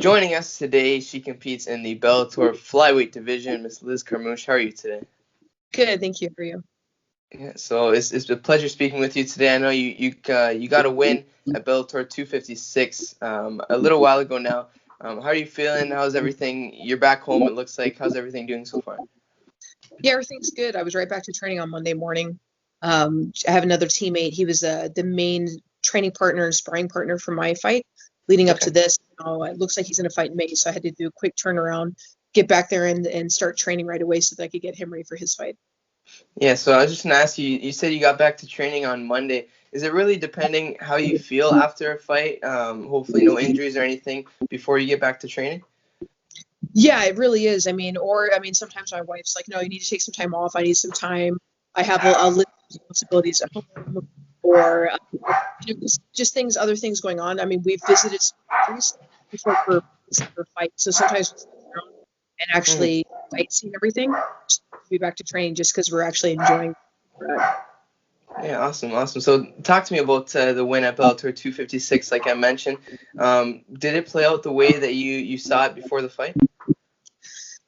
Joining us today, she competes in the Bellator flyweight division. Miss Liz Carmouche, how are you today? Good, thank you. For you? Yeah, so it's a pleasure speaking with you today. I know you got a win at Bellator 256 a little while ago now. How are you feeling? How's everything? You're back home, it looks like. How's everything doing so far? Yeah, everything's good. I was right back to training on Monday morning. I have another teammate. He was the main training partner and sparring partner for my fight leading up to this. It looks like he's going to fight in May, so I had to do a quick turnaround, get back there and start training right away so that I could get him ready for his fight. Yeah, so I was just going to ask you, you said you got back to training on Monday. Is it really depending how you feel after a fight? Hopefully no injuries or anything before you get back to training? Yeah, it really is. Sometimes my wife's like, no, you need to take some time off. I need some time. I have a list of responsibilities at home or just other things going on. I mean, we've visited some countries before for fights. So sometimes we sit down and actually see everything. Just be back to training just because we're actually enjoying it. Yeah, awesome. So talk to me about the win at Bellator 256, like I mentioned. Did it play out the way that you saw it before the fight?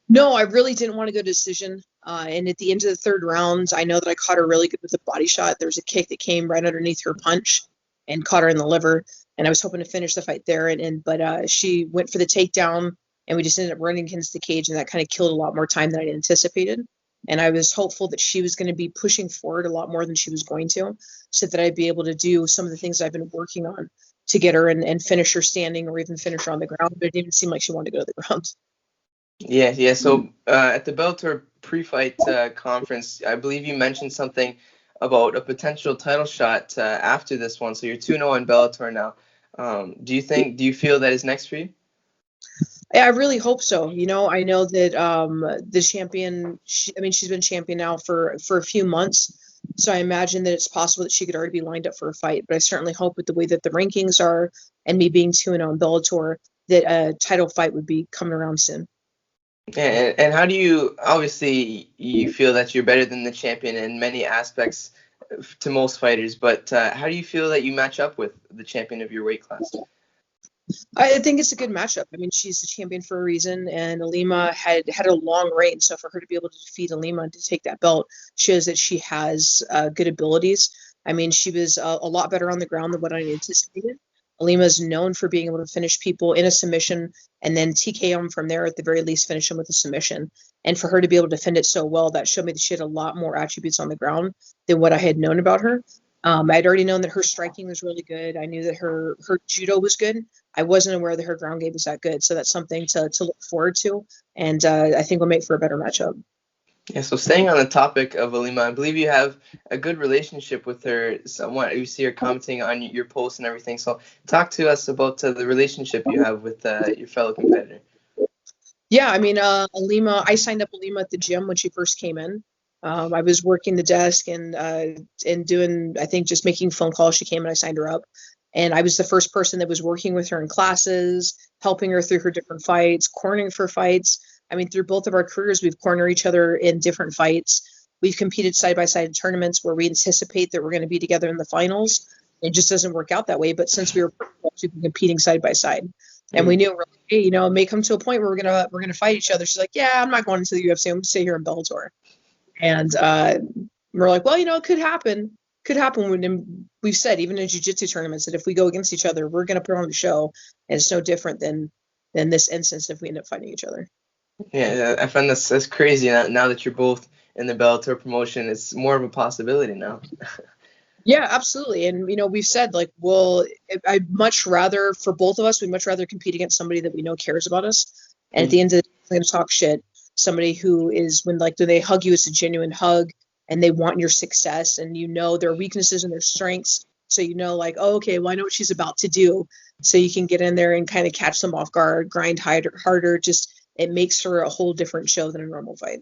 No, I really didn't want to go to decision. And at the end of the third round, I know that I caught her really good with a body shot. There was a kick that came right underneath her punch and caught her in the liver. And I was hoping to finish the fight there. But she went for the takedown, and we just ended up running against the cage, and that kind of killed a lot more time than I anticipated. And I was hopeful that she was going to be pushing forward a lot more than she was going to, so that I'd be able to do some of the things I've been working on to get her and finish her standing or even finish her on the ground. But it didn't seem like she wanted to go to the ground. Yeah. So at the Bellator pre-fight conference, I believe you mentioned something about a potential title shot after this one. So you're 2-0 in Bellator now. Do you feel that is next for you? I really hope so. I know that the champion, she's been champion now for a few months. So I imagine that it's possible that she could already be lined up for a fight. But I certainly hope with the way that the rankings are and me being 2-0 in Bellator, that a title fight would be coming around soon. And how do you, obviously, you feel that you're better than the champion in many aspects to most fighters, but how do you feel that you match up with the champion of your weight class? I think it's a good matchup. I mean, she's the champion for a reason, and Ilima had a long reign. So for her to be able to defeat Ilima and to take that belt shows that she has good abilities. I mean, she was a lot better on the ground than what I anticipated. Ilima is known for being able to finish people in a submission and then TKO them from there, at the very least, finish them with a submission. And for her to be able to defend it so well, that showed me that she had a lot more attributes on the ground than what I had known about her. I'd already known that her striking was really good. I knew that her judo was good. I wasn't aware that her ground game was that good. So that's something to look forward to. And I think will make for a better matchup. Yeah, so staying on the topic of Ilima, I believe you have a good relationship with her somewhat. You see her commenting on your posts and everything. So talk to us about the relationship you have with your fellow competitor. Yeah, I mean, Ilima, I signed up Ilima at the gym when she first came in. I was working the desk and doing, I think, just making phone calls. She came and I signed her up. And I was the first person that was working with her in classes, helping her through her different fights, cornering for fights. I mean, through both of our careers, we've cornered each other in different fights. We've competed side by side in tournaments where we anticipate that we're going to be together in the finals. It just doesn't work out that way. But since we were we've been competing side by side, and we knew, hey, it may come to a point where we're gonna fight each other. She's like, yeah, I'm not going into the UFC. I'm gonna stay here in Bellator. And we're like, well, it could happen. Could happen when we've said, even in jiu-jitsu tournaments, that if we go against each other, we're going to put on the show. And it's no different than this instance if we end up fighting each other. Yeah, I find that's crazy. Now that you're both in the Bellator promotion, it's more of a possibility now. Yeah, absolutely. And, we've said, like, I'd much rather, for both of us, we'd much rather compete against somebody that we know cares about us. And at the end of the day, we're going to talk shit. Somebody who is, when they hug you, it's a genuine hug. And they want your success, and their weaknesses and their strengths. So like, oh, okay, well, I know what she's about to do. So you can get in there and kind of catch them off guard, grind harder. Just, it makes for a whole different show than a normal fight.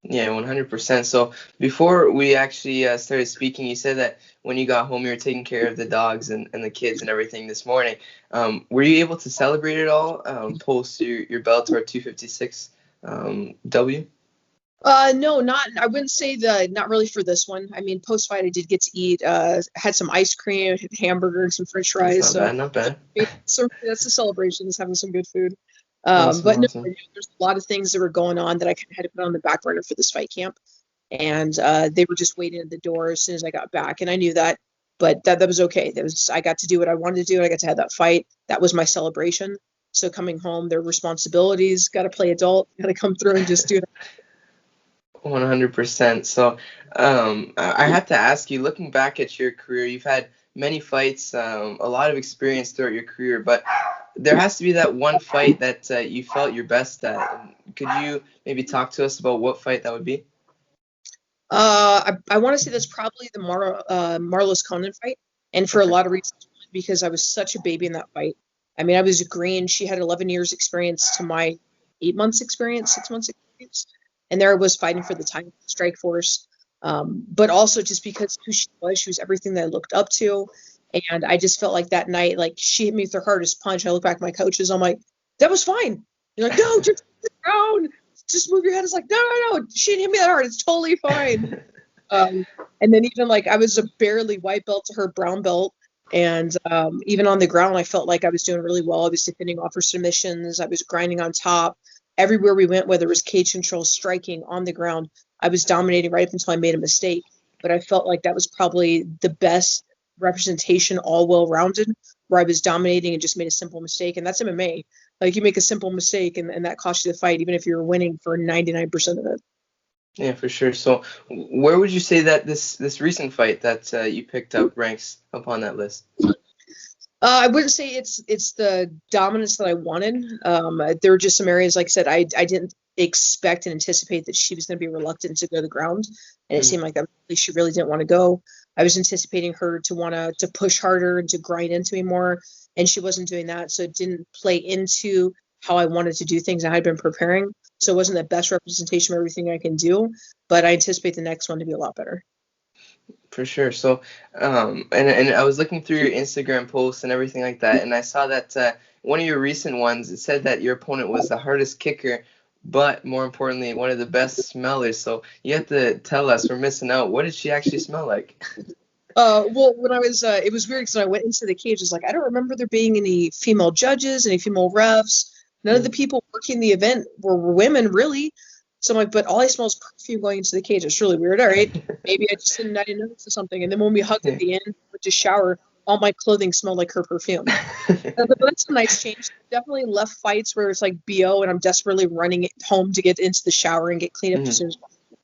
Yeah, 100%. So before we actually started speaking, you said that when you got home, you were taking care of the dogs and the kids and everything this morning. Were you able to celebrate it all post your Bellator 256 W? No, I wouldn't say not really for this one. I mean, post fight, I did get to eat, had some ice cream, had hamburger, and some French fries. Not bad. So that's a celebration, is having some good food. Awesome, But no, awesome. there's a lot of things that were going on that I kind of had to put on the back burner for this fight camp. And they were just waiting at the door as soon as I got back. And I knew that, but that was okay. I got to do what I wanted to do. And I got to have that fight. That was my celebration. So coming home, their responsibilities, got to play adult, got to come through and just do it. 100%. So, I have to ask you, looking back at your career, you've had many fights, a lot of experience throughout your career, but there has to be that one fight that you felt your best at. Could you maybe talk to us about what fight that would be? I want to say that's probably the Marlos Conan fight. And for a Okay. lot of reasons, because I was such a baby in that fight. I mean, I was green. She had 11 years experience to my 8 months experience, 6 months experience. And there I was fighting for the time strike force. But also just because who she was everything that I looked up to. And I just felt like that night, like she hit me with her hardest punch. I look back at my coaches. I'm like, that was fine. You're like, no, just sit down. Just move your head. It's like, no, no, no. She didn't hit me that hard. It's totally fine. Um, and then even like I was a barely white belt to her brown belt. And even on the ground, I felt like I was doing really well. I was defending off her submissions. I was grinding on top. Everywhere we went, whether it was cage control, striking on the ground, I was dominating right up until I made a mistake. But I felt like that was probably the best representation, all well rounded, where I was dominating and just made a simple mistake. And that's MMA. Like you make a simple mistake and that costs you the fight, even if you're winning for 99% of it. Yeah, for sure. So, where would you say that this recent fight that you picked up ranks upon that list? I wouldn't say it's the dominance that I wanted. There were just some areas, like I said, I didn't expect and anticipate that she was going to be reluctant to go to the ground, and it Mm, seemed like that she really didn't want to go. I was anticipating her to want to push harder and to grind into me more, and she wasn't doing that, so it didn't play into how I wanted to do things. I had been preparing, so it wasn't the best representation of everything I can do, but I anticipate the next one to be a lot better. for sure. So, and I was looking through your Instagram posts and everything like that, and I saw that one of your recent ones, it said that your opponent was the hardest kicker, but more importantly, one of the best smellers. So you have to tell us, we're missing out. What did she actually smell like? Well, when I was, it was weird because when I went into the cage, it's like, I don't remember there being any female judges, any female refs. None of the Mm, people working the event were women, really. So I'm like, but all I smell is perfume going into the cage. It's really weird. All right. Maybe I didn't notice or something. And then when we hugged at yeah. the end, went to shower, all my clothing smelled like her perfume. But that's a nice change. Definitely left fights where it's like BO and I'm desperately running it home to get into the shower and get cleaned up as Mhm. soon as possible.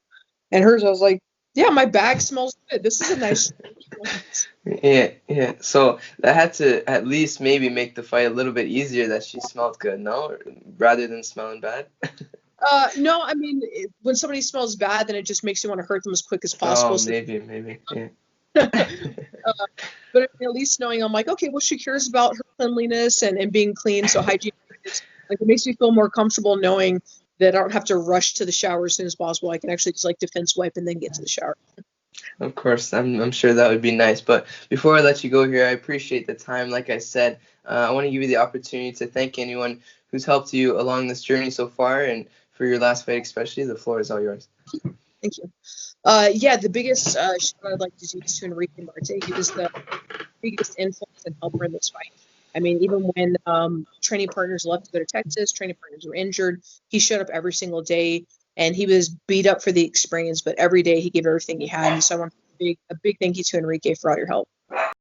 And hers, I was like, yeah, my bag smells good. This is a nice change. Yeah, yeah. So that had to at least maybe make the fight a little bit easier that she smelled good, no? Rather than smelling bad. No, I mean, when somebody smells bad, then it just makes you want to hurt them as quick as possible. Oh, So, maybe. Yeah. uh, but at least knowing, I'm like, okay, well, she cares about her cleanliness and being clean. So hygiene, is, like, it makes me feel more comfortable knowing that I don't have to rush to the shower as soon as possible. I can actually just like defense wipe and then get to the shower. Of course, I'm sure that would be nice. But before I let you go here, I appreciate the time. Like I said, I want to give you the opportunity to thank anyone who's helped you along this journey so far, and for your last fight especially. The floor is all yours. Thank you. Yeah, the biggest shout I'd like to do is to Enrique Marte. He was the biggest influence and helper in this fight. I mean, even when training partners left to go to Texas, training partners were injured, he showed up every single day, and he was beat up for the experience. But every day he gave everything he had. And so I want a big thank you to Enrique for all your help.